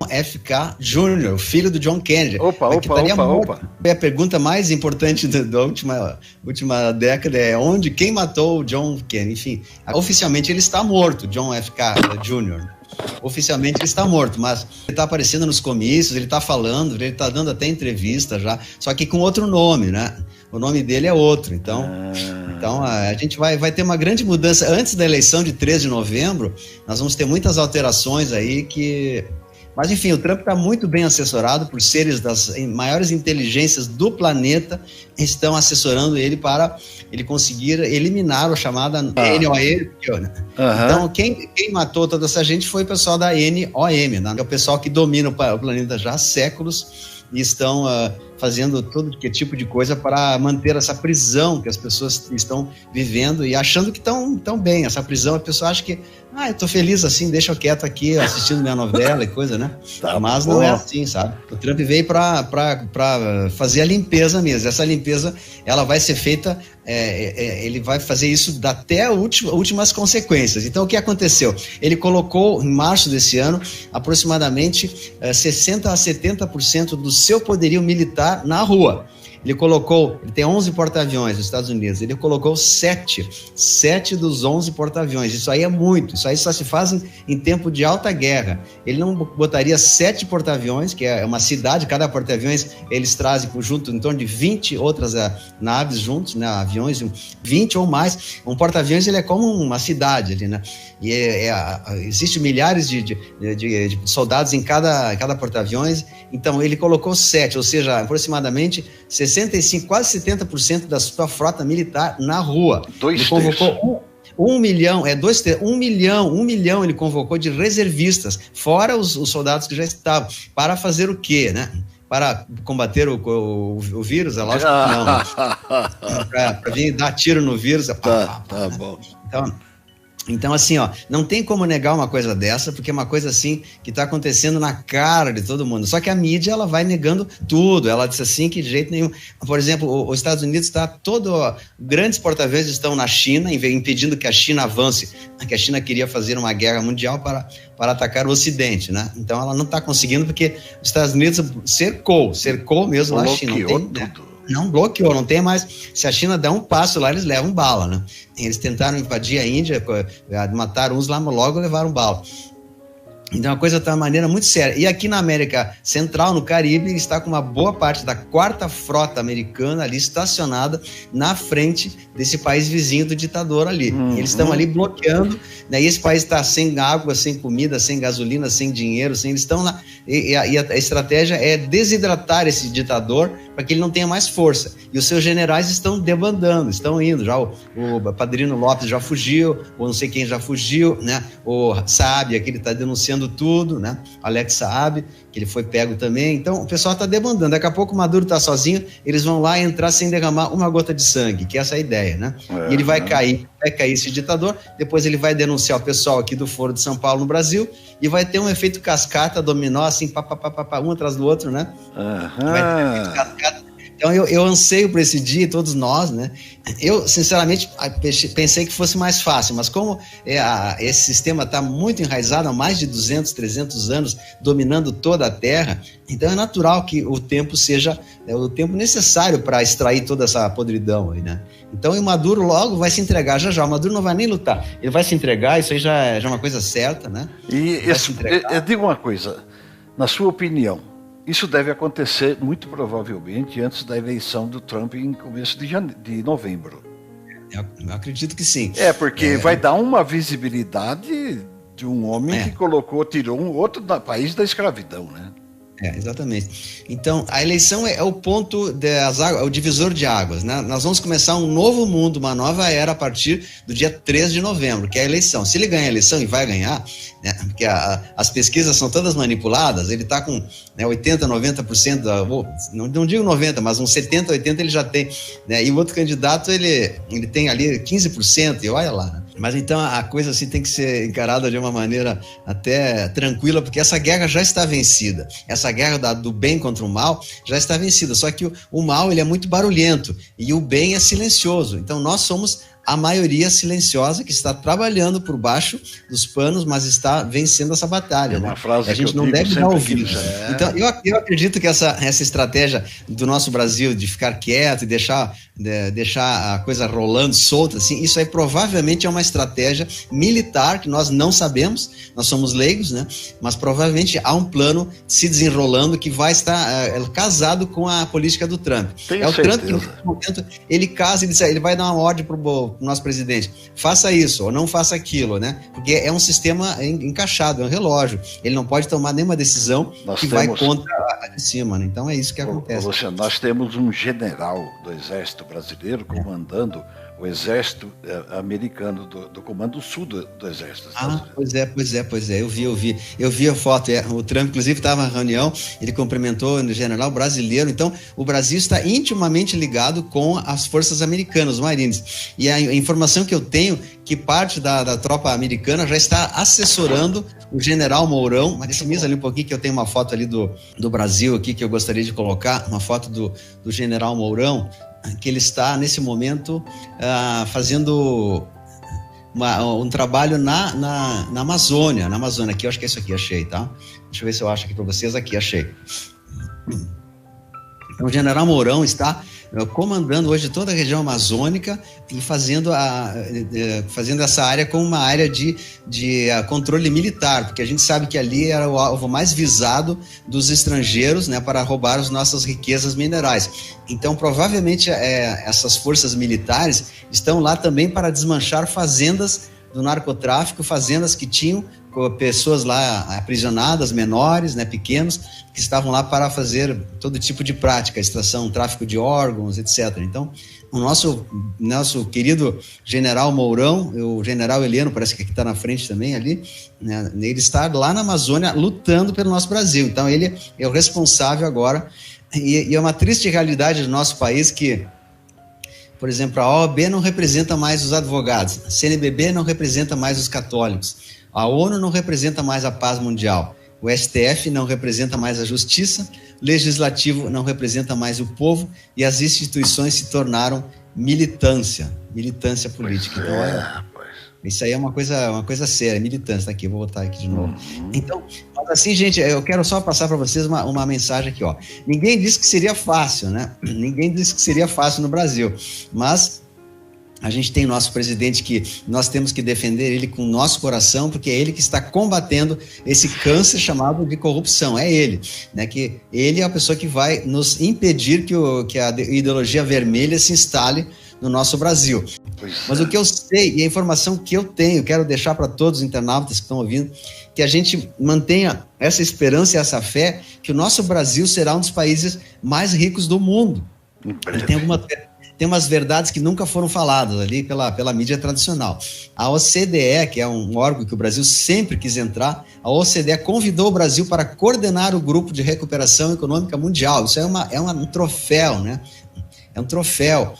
F.K. Jr., o filho do John Kennedy. Opa. A pergunta mais importante da última década é quem matou o John Kennedy? Enfim, oficialmente ele está morto, John F.K. Jr., oficialmente ele está morto, mas ele está aparecendo nos comícios, ele está falando, ele está dando até entrevista já, só que com outro nome, né? O nome dele é outro, então a gente vai ter uma grande mudança. Antes da eleição de 13 de novembro, nós vamos ter muitas alterações aí Mas, enfim, o Trump está muito bem assessorado por seres das maiores inteligências do planeta, estão assessorando ele para ele conseguir eliminar a chamada NOM. Então, quem matou toda essa gente foi o pessoal da NOM, né? É o pessoal que domina o planeta já há séculos e estão fazendo todo que tipo de coisa para manter essa prisão que as pessoas estão vivendo e achando que estão bem. Essa prisão, a pessoa acha que eu tô feliz assim, deixa eu quieto aqui assistindo minha novela e coisa, né? Mas não é assim, sabe? O Trump veio para fazer a limpeza mesmo. Essa limpeza, ela vai ser feita, ele vai fazer isso até últimas consequências. Então, o que aconteceu? Ele colocou, em março desse ano, aproximadamente 60% a 70% do seu poderio militar na rua. Ele tem 11 porta-aviões nos Estados Unidos, ele colocou 7 dos 11 porta-aviões. Isso aí é muito, isso aí só se faz em tempo de alta guerra. Ele não botaria 7 porta-aviões, que é uma cidade, cada porta-aviões eles trazem junto em torno de 20 outras naves juntos, né, aviões, 20 ou mais. Um porta-aviões ele é como uma cidade ali, né? E existe milhares de soldados em cada porta-aviões. Então ele colocou 7, ou seja, aproximadamente 65, quase 70% da sua frota militar na rua. Ele convocou 1 milhão ele convocou de reservistas, fora os soldados que já estavam, para fazer o quê, né? Para combater o vírus, é lógico que não. Para vir dar tiro no vírus. Tá bom. Então, assim, não tem como negar uma coisa dessa, porque é uma coisa assim que está acontecendo na cara de todo mundo. Só que a mídia, ela vai negando tudo. Ela diz assim que de jeito nenhum. Por exemplo, os Estados Unidos está grandes porta-aviões estão na China, impedindo que a China avance, que a China queria fazer uma guerra mundial para atacar o Ocidente, né? Então ela não está conseguindo porque os Estados Unidos cercou mesmo a China. Não bloqueou, não tem mais. Se a China der um passo lá, eles levam bala, né? Eles tentaram invadir a Índia, mataram uns lá, logo levaram bala. Então a coisa está de uma maneira muito séria. E aqui na América Central, no Caribe, está com uma boa parte da 4ª frota americana ali estacionada na frente desse país vizinho do ditador ali. Eles estão ali bloqueando, né? E esse país está sem água, sem comida, sem gasolina, sem dinheiro, eles estão lá. E a estratégia é desidratar esse ditador para que ele não tenha mais força. E os seus generais estão debandando, estão indo. Já o Padrino Lopes já fugiu, ou não sei quem já fugiu, né? O Saab, aquele está denunciando tudo, né? Alex Saab, que ele foi pego também. Então o pessoal está debandando. Daqui a pouco o Maduro está sozinho, eles vão lá entrar sem derramar uma gota de sangue, que é essa a ideia, né? E ele vai cair esse ditador, depois ele vai denunciar o pessoal aqui do Foro de São Paulo no Brasil e vai ter um efeito cascata, dominó, assim, um atrás do outro, né? Vai ter um efeito cascata. Então eu anseio por esse dia, todos nós, né? Eu, sinceramente, pensei que fosse mais fácil, mas como esse sistema está muito enraizado há mais de 200, 300 anos, dominando toda a Terra, então é natural que o tempo seja o tempo necessário para extrair toda essa podridão aí, né? Então o Maduro logo vai se entregar, já. O Maduro não vai nem lutar, ele vai se entregar, isso aí já é uma coisa certa, né? E eu digo uma coisa, na sua opinião, isso deve acontecer, muito provavelmente, antes da eleição do Trump em começo de novembro. Eu acredito que sim. Porque vai dar uma visibilidade de um homem que tirou um outro país da escravidão, né? Exatamente. Então, a eleição é o ponto o divisor de águas, né? Nós vamos começar um novo mundo, uma nova era a partir do dia 3 de novembro, que é a eleição. Se ele ganhar a eleição, e vai ganhar, né? Porque as pesquisas são todas manipuladas, ele está com 80%, 90%, não digo 90%, mas uns 70%, 80% ele já tem, né? E o outro candidato, ele tem ali 15%, e olha lá, né? Mas então a coisa assim tem que ser encarada de uma maneira até tranquila, porque essa guerra já está vencida. Essa guerra do bem contra o mal já está vencida. Só que o mal ele é muito barulhento e o bem é silencioso. Então nós somos a maioria silenciosa que está trabalhando por baixo dos panos, mas está vencendo essa batalha. É uma frase a gente que não deve dar ouvido. É. Então, eu acredito que essa estratégia do nosso Brasil de ficar quieto e deixar a coisa rolando solta, assim, isso aí provavelmente é uma estratégia militar que nós não sabemos, nós somos leigos, né? Mas provavelmente há um plano se desenrolando que vai estar casado com a política do Trump. Tenho o certeza. Trump que nesse momento ele casa e ele vai dar uma ordem para o nosso presidente, faça isso ou não faça aquilo, né? Porque é um sistema encaixado, é um relógio, ele não pode tomar nenhuma decisão vai contra a de cima, né? Então é isso que acontece. Luciano, nós temos um general do Exército brasileiro comandando o Exército americano, do Comando Sul do Exército. Pois é, eu vi a foto, o Trump inclusive estava na reunião, ele cumprimentou o general brasileiro, então o Brasil está intimamente ligado com as forças americanas, os Marines, e a informação que eu tenho, que parte da tropa americana já está assessorando o general Mourão, mas deixa eu ali um pouquinho que eu tenho uma foto ali do Brasil aqui que eu gostaria de colocar, uma foto do general Mourão, que ele está nesse momento fazendo um trabalho na Amazônia, aqui, eu acho que é isso aqui, achei, tá? Deixa eu ver se eu acho aqui para vocês, aqui, achei. Então, o general Mourão está comandando hoje toda a região amazônica e fazendo essa área como uma área de controle militar, porque a gente sabe que ali era o alvo mais visado dos estrangeiros, né, para roubar as nossas riquezas minerais. Então, provavelmente, essas forças militares estão lá também para desmanchar fazendas do narcotráfico, fazendas que tinham pessoas lá aprisionadas, menores, né, pequenos, que estavam lá para fazer todo tipo de prática, extração, tráfico de órgãos, etc. Então, o nosso querido general Mourão, o general Heleno, parece que aqui está na frente também ali, né, ele está lá na Amazônia lutando pelo nosso Brasil. Então, ele é o responsável agora, e é uma triste realidade do nosso país que, por exemplo, a OAB não representa mais os advogados, a CNBB não representa mais os católicos, a ONU não representa mais a paz mundial, o STF não representa mais a justiça, o Legislativo não representa mais o povo e as instituições se tornaram militância política. Então, isso aí é uma coisa séria, militância, tá aqui, eu vou botar aqui de novo. Então, assim, gente, eu quero só passar para vocês uma mensagem aqui, ó. Ninguém disse que seria fácil, né? Ninguém disse que seria fácil no Brasil, mas a gente tem nosso presidente que nós temos que defender ele com o nosso coração, porque é ele que está combatendo esse câncer chamado de corrupção, é ele, né? Que ele é a pessoa que vai nos impedir que a ideologia vermelha se instale no nosso Brasil. Mas o que eu sei e a informação que eu tenho, quero deixar para todos os internautas que estão ouvindo, que a gente mantenha essa esperança e essa fé que o nosso Brasil será um dos países mais ricos do mundo. Tem umas verdades que nunca foram faladas ali pela mídia tradicional. A OCDE, que é um órgão que o Brasil sempre quis entrar, a OCDE convidou o Brasil para coordenar o Grupo de Recuperação Econômica Mundial. Isso é um troféu, né? É um troféu.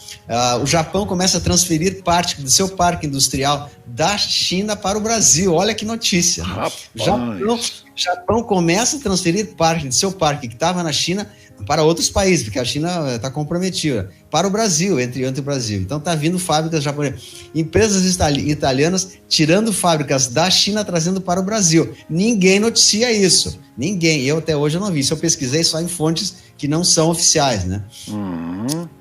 O Japão começa a transferir parte do seu parque industrial da China para o Brasil. Olha que notícia. O Japão começa a transferir parte do seu parque que estava na China para outros países, porque a China está comprometida, para o Brasil, entre o Brasil. Então está vindo fábricas japonesas, empresas italianas tirando fábricas da China, trazendo para o Brasil. Ninguém noticia isso. Ninguém. Eu até hoje não vi. Isso eu pesquisei só em fontes que não são oficiais, né?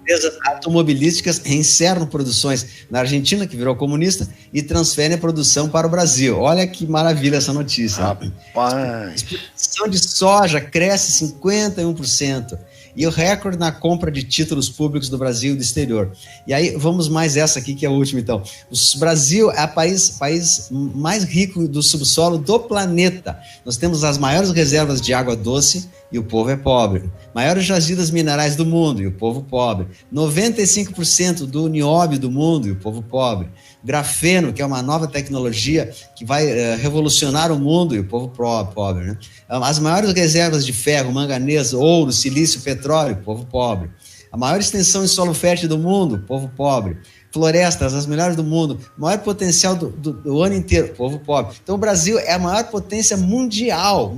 Empresas automobilísticas encerram produções na Argentina, que virou comunista, e transferem a produção para o Brasil. Olha que maravilha essa notícia. Rapaz! A exportação de soja cresce 51%. E o recorde na compra de títulos públicos do Brasil e do exterior. E aí, vamos mais essa aqui, que é a última, então. O Brasil é o país mais rico do subsolo do planeta. Nós temos as maiores reservas de água doce e o povo é pobre. Maiores jazidas minerais do mundo e o povo pobre. 95% do nióbio do mundo e o povo pobre. Grafeno, que é uma nova tecnologia que vai revolucionar o mundo e o povo pobre, né? As maiores reservas de ferro, manganês, ouro, silício, petróleo, povo pobre. A maior extensão em solo fértil do mundo, povo pobre. florestas, as melhores do mundo, maior potencial do ano inteiro, povo pobre. Então o Brasil é a maior potência mundial,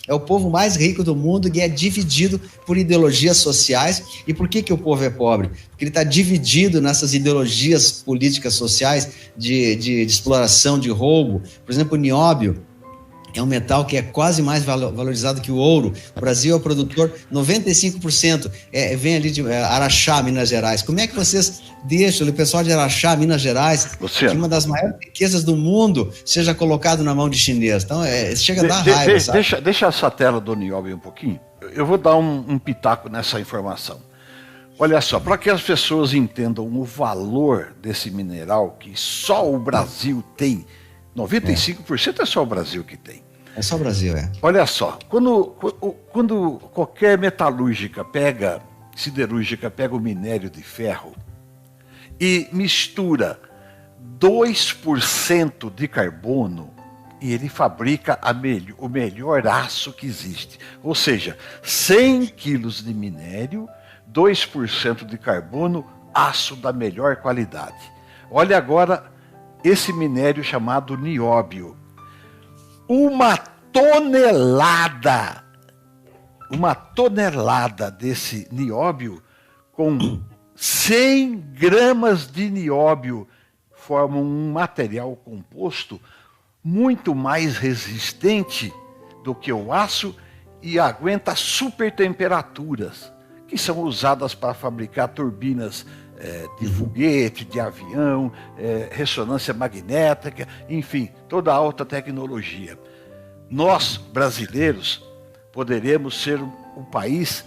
é o povo mais rico do mundo e é dividido por ideologias sociais. E por que o povo é pobre? Porque ele está dividido nessas ideologias políticas sociais de exploração, de roubo. Por exemplo, o nióbio é um metal que é quase mais valorizado que o ouro. O Brasil é o produtor, 95% vem ali de Araxá, Minas Gerais. Como é que vocês deixam o pessoal de Araxá, Minas Gerais, que uma das maiores riquezas do mundo, seja colocado na mão de chinês? Então, chega a dar raiva, sabe? Deixa essa tela do nióbio um pouquinho. Eu vou dar um pitaco nessa informação. Olha só, para que as pessoas entendam o valor desse mineral que só o Brasil tem, 95% é só o Brasil que tem. É só o Brasil, Olha só, quando qualquer siderúrgica pega o minério de ferro e mistura 2% de carbono, e ele fabrica o melhor aço que existe. Ou seja, 100 quilos de minério, 2% de carbono, aço da melhor qualidade. Olha agora esse minério chamado nióbio. Uma tonelada desse nióbio com 100 gramas de nióbio formam um material composto muito mais resistente do que o aço e aguenta super temperaturas, que são usadas para fabricar turbinas de foguete, de avião, ressonância magnética, enfim, toda a alta tecnologia. Nós, brasileiros, poderemos ser um país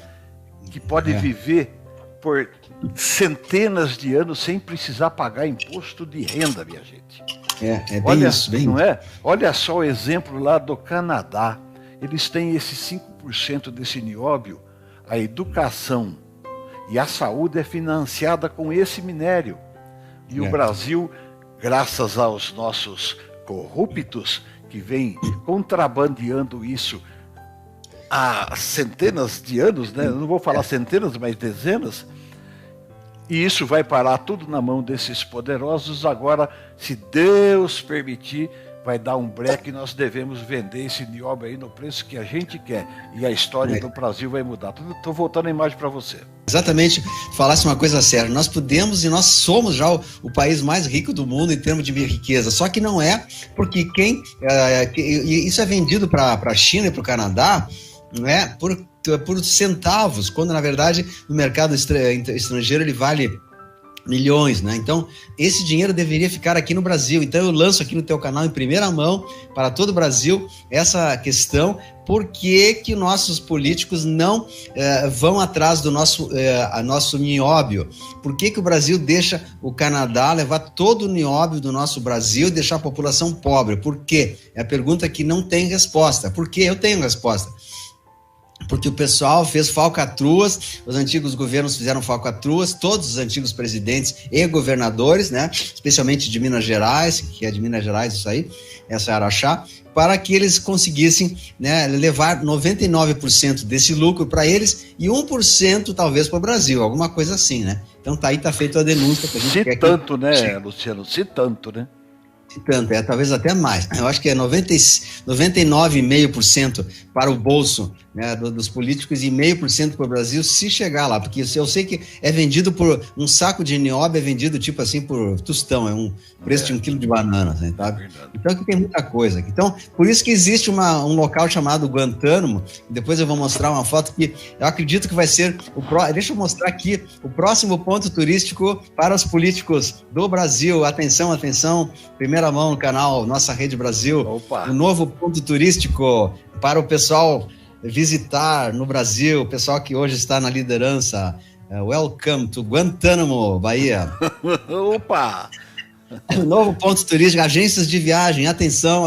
que pode viver por centenas de anos sem precisar pagar imposto de renda, minha gente. Bem isso, bem. Não é? Olha só o exemplo lá do Canadá. Eles têm esse 5% desse nióbio, a educação e a saúde é financiada com esse minério. E o Brasil, graças aos nossos corruptos, que vêm contrabandeando isso há centenas de anos, né? Eu não vou falar centenas, mas dezenas, e isso vai parar tudo na mão desses poderosos. Agora, se Deus permitir, vai dar um breque e nós devemos vender esse nióbio aí no preço que a gente quer. E a história do Brasil vai mudar. Estou voltando a imagem para você. Exatamente, falasse uma coisa séria. Nós podemos e nós somos já o país mais rico do mundo em termos de riqueza. Só que não é, porque isso é vendido para a China e para o Canadá, não é, por centavos, quando na verdade no mercado estrangeiro ele vale milhões, né? Então, esse dinheiro deveria ficar aqui no Brasil. Então, eu lanço aqui no teu canal em primeira mão para todo o Brasil essa questão: por que nossos políticos não vão atrás do nosso nióbio? Por que o Brasil deixa o Canadá levar todo o nióbio do nosso Brasil e deixar a população pobre? Por quê? É a pergunta que não tem resposta. Por quê? Eu tenho resposta. Porque o pessoal fez falcatruas, os antigos governos fizeram falcatruas, todos os antigos presidentes e governadores, né, especialmente de Minas Gerais, que é de Minas Gerais isso aí, essa é Araxá, para que eles conseguissem, né, levar 99% desse lucro para eles e 1% talvez para o Brasil, alguma coisa assim, né? Então tá feita a denúncia. Que a gente se quer tanto, né, Luciano? Se tanto, né? Tanto, talvez até mais. Eu acho que é 99,5% para o bolso, né, dos políticos e 0,5% para o Brasil, se chegar lá. Porque eu sei que é vendido por um saco de nióbio, é vendido tipo assim por tostão, é um preço de 1 quilo de banana, né, tá? Então aqui tem muita coisa. Então, por isso que existe um local chamado Guantánamo. Depois eu vou mostrar uma foto que eu acredito que vai ser deixa eu mostrar aqui o próximo ponto turístico para os políticos do Brasil. Atenção, atenção, primeira mão no canal Nossa Rede Brasil. Opa. Um novo ponto turístico para o pessoal visitar no Brasil, o pessoal que hoje está na liderança. Welcome to Guantánamo, Bahia. Opa! Novo ponto turístico, agências de viagem, atenção,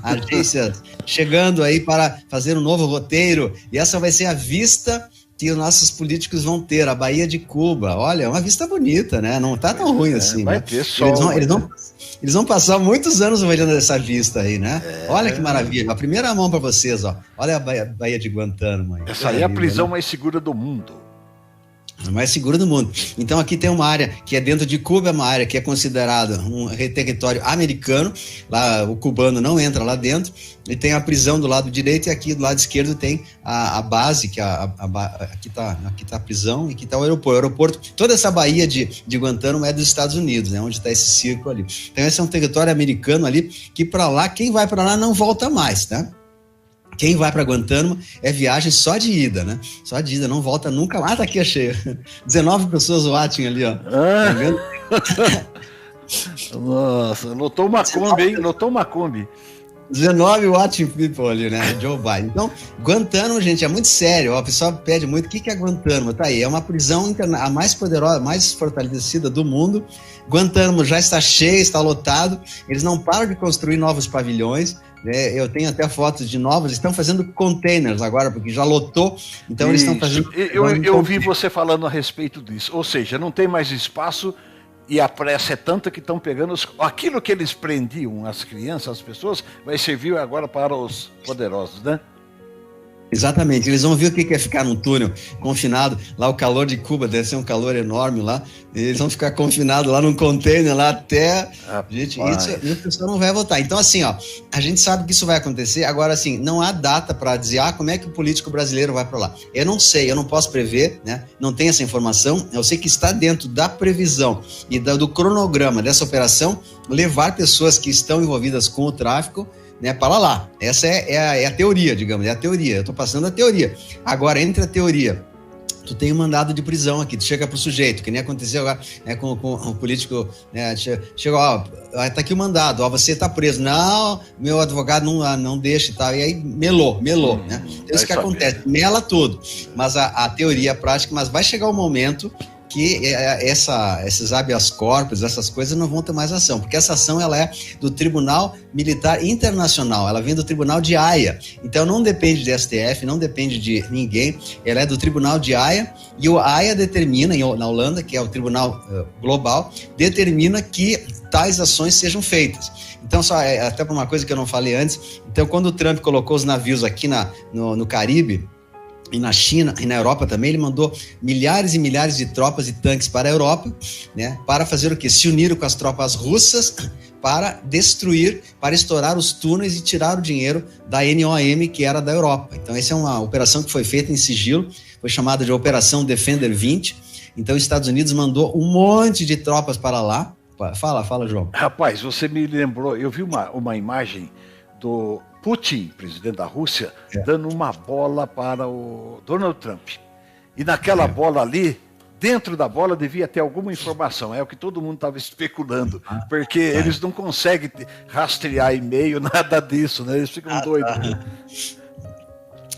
agências chegando aí para fazer um novo roteiro, e essa vai ser a vista que os nossos políticos vão ter, a Baía de Cuba. Olha, é uma vista bonita, né? Não tá tão ruim assim, vai né? ter sol, eles vão passar muitos anos olhando essa vista aí, né? Olha que maravilha. A primeira mão para vocês, ó. Olha a Baía de Guantánamo aí. Essa aí é a prisão mais segura do mundo. A mais segura do mundo. Então aqui tem uma área que é dentro de Cuba, é uma área que é considerada um território americano. Lá o cubano não entra lá dentro. E tem a prisão do lado direito e aqui do lado esquerdo tem a base, que aqui tá a prisão e aqui tá o aeroporto. O aeroporto, toda essa baía de Guantánamo é dos Estados Unidos, né? Onde está esse círculo ali. Então esse é um território americano ali que para lá, quem vai para lá não volta mais, tá? Quem vai para Guantánamo é viagem só de ida, né? Só de ida, não volta nunca mais. Ah, tá aqui, achei. 19 pessoas watching ali, ó. Tá vendo? Nossa, lotou uma Kombi, hein? Lotou uma Kombi. 19 watching people ali, né? Joe Biden. Então, Guantánamo, gente, é muito sério. Ó, o pessoal pede muito. O que é Guantánamo? Tá aí, é uma prisão a mais poderosa, mais fortalecida do mundo. Guantánamo já está cheio, está lotado. Eles não param de construir novos pavilhões. Eu tenho até fotos de novos, estão fazendo containers agora, porque já lotou, então eles estão fazendo... Eu ouvi você falando a respeito disso, ou seja, não tem mais espaço e a pressa é tanta que estão pegando aquilo que eles prendiam as crianças, as pessoas, vai servir agora para os poderosos, né? Exatamente, eles vão ver o que é ficar num túnel confinado, lá o calor de Cuba deve ser um calor enorme lá, eles vão ficar confinados lá num container lá até... Gente, isso a pessoa não vai votar. Então assim, ó, a gente sabe que isso vai acontecer, agora assim, não há data para dizer, como é que o político brasileiro vai para lá. Eu não sei, eu não posso prever, né, não tenho essa informação, eu sei que está dentro da previsão e do cronograma dessa operação, levar pessoas que estão envolvidas com o tráfico, né, para lá. Essa é a teoria, digamos, é a teoria. Eu estou passando a teoria. Agora, entre a teoria, tu tem um mandado de prisão aqui, tu chega pro sujeito, que nem aconteceu agora, né, com o político, né, chega, tá aqui o mandado, você tá preso. Não, meu advogado não deixa e tal. E aí melou, né? Então, isso que acontece, mela tudo. Mas a teoria, a prática, mas vai chegar o momento que esses habeas corpus, essas coisas não vão ter mais ação, porque essa ação ela é do Tribunal Militar Internacional, ela vem do Tribunal de Haia, então não depende de STF, não depende de ninguém, ela é do Tribunal de Haia, e o Haia determina, na Holanda, que é o Tribunal Global, determina que tais ações sejam feitas. Então, só até por uma coisa que eu não falei antes, então quando o Trump colocou os navios aqui no Caribe, e na China e na Europa também, ele mandou milhares e milhares de tropas e tanques para a Europa, né, para fazer o quê? Se uniram com as tropas russas para destruir, para estourar os túneis e tirar o dinheiro da NOM, que era da Europa. Então, essa é uma operação que foi feita em sigilo, foi chamada de Operação Defender 20. Então, os Estados Unidos mandou um monte de tropas para lá. Fala, João. Rapaz, você me lembrou, eu vi uma imagem do Putin, presidente da Rússia, dando uma bola para o Donald Trump. E naquela bola ali, dentro da bola devia ter alguma informação. É o que todo mundo estava especulando. Porque eles não conseguem rastrear e-mail, nada disso, né? Eles ficam doidos.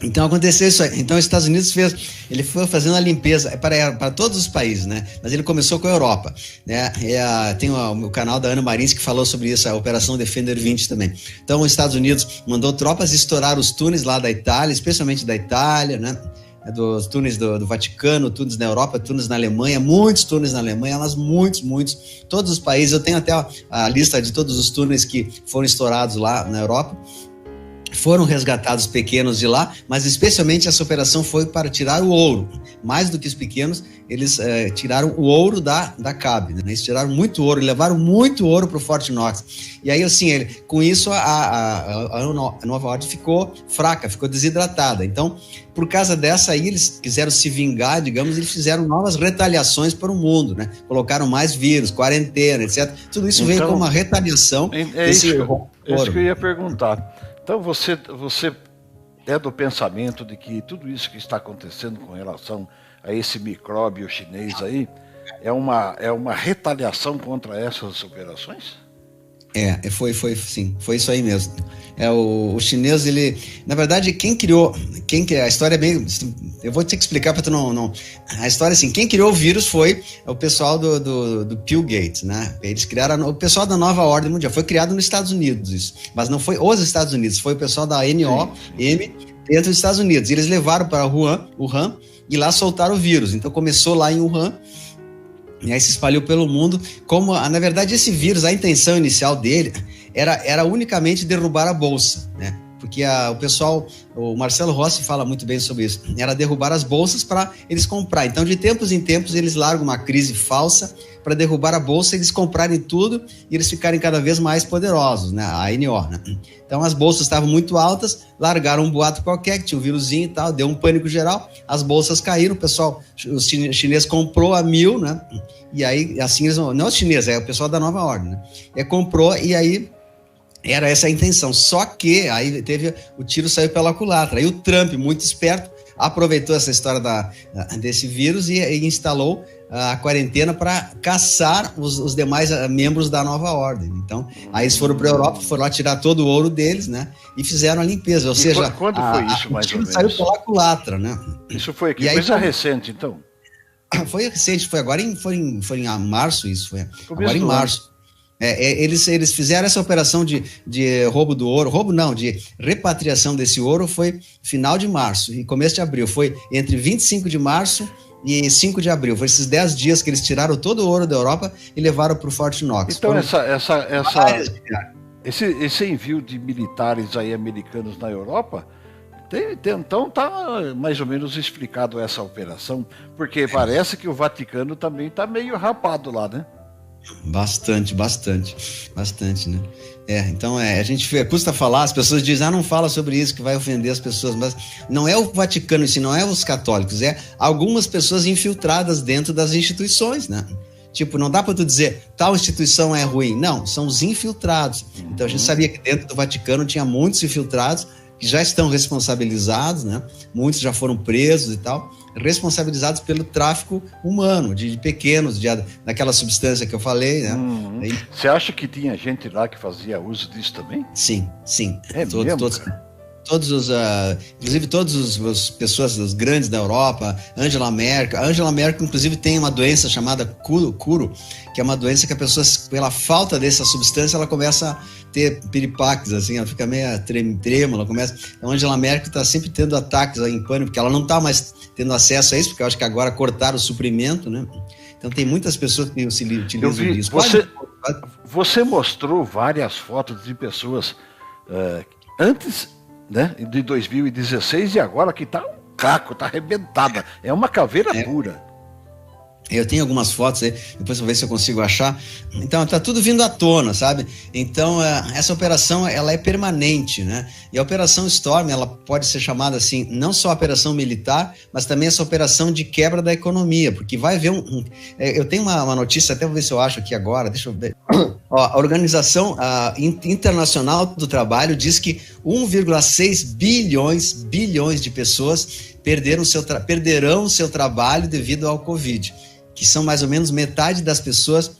Então aconteceu isso aí. Então os Estados Unidos ele foi fazendo a limpeza para todos os países, né? Mas ele começou com a Europa, né? Tem o canal da Ana Marins que falou sobre isso, a Operação Defender 20 também. Então os Estados Unidos mandou tropas estourar os túneis lá da Itália, especialmente da Itália, né? Dos túneis do Vaticano, túneis na Europa, túneis na Alemanha, muitos túneis na Alemanha, mas muitos, todos os países. Eu tenho até a lista de todos os túneis que foram estourados lá na Europa. Foram resgatados pequenos de lá, mas especialmente essa operação foi para tirar o ouro. Mais do que os pequenos, eles tiraram o ouro da CAB, né? Eles tiraram muito ouro, levaram muito ouro para o Fort Knox. E aí, assim, com isso, a nova ordem ficou fraca, ficou desidratada. Então, por causa dessa aí, eles quiseram se vingar, digamos, eles fizeram novas retaliações para o mundo, né? Colocaram mais vírus, quarentena, etc. Tudo isso veio como uma retaliação. É isso que eu ia perguntar. Então você é do pensamento de que tudo isso que está acontecendo com relação a esse micróbio chinês aí é uma retaliação contra essas operações? Foi sim, foi isso aí mesmo. O chinês, ele, na verdade, a história é bem, eu vou ter que explicar para tu não, a história assim, quem criou o vírus foi o pessoal do Bill Gates, né? Eles criaram, o pessoal da Nova Ordem Mundial, foi criado nos Estados Unidos isso, mas não foi os Estados Unidos, foi o pessoal da NOM dentro dos Estados Unidos. Eles levaram para Wuhan e lá soltaram o vírus. Então começou lá em Wuhan, e aí se espalhou pelo mundo. Na verdade, esse vírus, a intenção inicial dele era unicamente derrubar a bolsa, né? Porque o pessoal, o Marcelo Rossi fala muito bem sobre isso, era derrubar as bolsas para eles comprar. Então, de tempos em tempos, eles largam uma crise falsa para derrubar a bolsa, eles comprarem tudo e eles ficarem cada vez mais poderosos, né? A NO, né? Então, as bolsas estavam muito altas, largaram um boato qualquer, que tinha um vírusinho e tal, deu um pânico geral, as bolsas caíram, o pessoal, o chinês comprou a 1.000, né? E aí, assim, eles não os chineses, é o pessoal da Nova Ordem, né? Comprou e aí era essa a intenção. Só que aí o tiro saiu pela culatra. Aí o Trump, muito esperto, aproveitou essa história desse vírus e instalou a quarentena para caçar os demais membros da Nova Ordem. Então, aí eles foram para a Europa, foram lá tirar todo o ouro deles, né? E fizeram a limpeza. Ou seja, quando foi isso, mais ou menos? Saiu pela culatra, né? Isso foi aqui, coisa recente, então? Foi recente, foi agora foi em março, isso foi. Agora em março. Eles fizeram essa operação de roubo do ouro, de repatriação desse ouro foi final de março e começo de abril, foi entre 25 de março e 5 de abril, foi esses 10 dias que eles tiraram todo o ouro da Europa e levaram para o Fort Knox. Então esse envio de militares aí americanos na Europa, então tá mais ou menos explicado essa operação, porque parece que o Vaticano também tá meio rapado lá, né? Bastante, né? Então a gente custa falar, as pessoas dizem, não fala sobre isso que vai ofender as pessoas, mas não é o Vaticano em si, não é os católicos, é algumas pessoas infiltradas dentro das instituições, né? Tipo, não dá para tu dizer, tal instituição é ruim, não, são os infiltrados. Então a gente sabia que dentro do Vaticano tinha muitos infiltrados que já estão responsabilizados, né? Muitos já foram presos e tal, responsabilizados pelo tráfico humano, de pequenos, daquela substância que eu falei, né? Você acha que tinha gente lá que fazia uso disso também? Sim. Inclusive todas as pessoas das grandes da Europa, Angela Merkel, inclusive tem uma doença chamada curo, que é uma doença que a pessoa, pela falta dessa substância, ela começa a ter piripaques, assim, ela fica meio trêmula, a Angela Merkel está sempre tendo ataques em pânico, porque ela não está mais tendo acesso a isso, porque eu acho que agora cortaram o suprimento, né? Então tem muitas pessoas que se utilizam disso. Você mostrou várias fotos de pessoas antes, né, de 2016 e agora que tá um caco, tá arrebentada. É uma caveira pura. Eu tenho algumas fotos aí, depois eu vou ver se eu consigo achar. Então, tá tudo vindo à tona, sabe? Então, essa operação, ela é permanente, né? E a Operação Storm, ela pode ser chamada assim, não só operação militar, mas também essa operação de quebra da economia, porque vai haver eu tenho uma notícia, até vou ver se eu acho aqui agora, deixa eu ver. A Organização Internacional do Trabalho diz que 1,6 bilhões de pessoas perderão seu trabalho devido ao Covid, que são mais ou menos metade das pessoas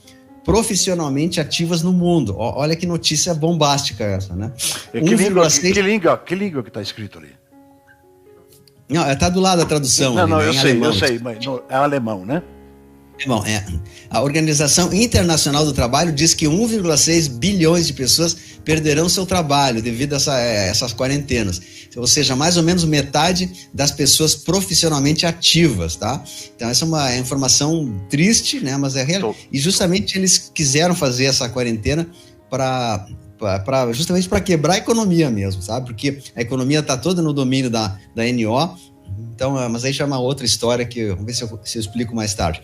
profissionalmente ativas no mundo. Olha que notícia bombástica essa, né? Que língua que está escrito ali? Não, está do lado da tradução. Não, eu sei, mas é alemão, né? Bom, a Organização Internacional do Trabalho diz que 1,6 bilhões de pessoas perderão seu trabalho devido a essas quarentenas. Ou seja, mais ou menos metade das pessoas profissionalmente ativas, tá? Então, essa é uma informação triste, né? Mas é real. E justamente eles quiseram fazer essa quarentena justamente para quebrar a economia mesmo, sabe? Porque a economia está toda no domínio da NO. Então, mas aí já é uma outra história que vamos ver se eu explico mais tarde.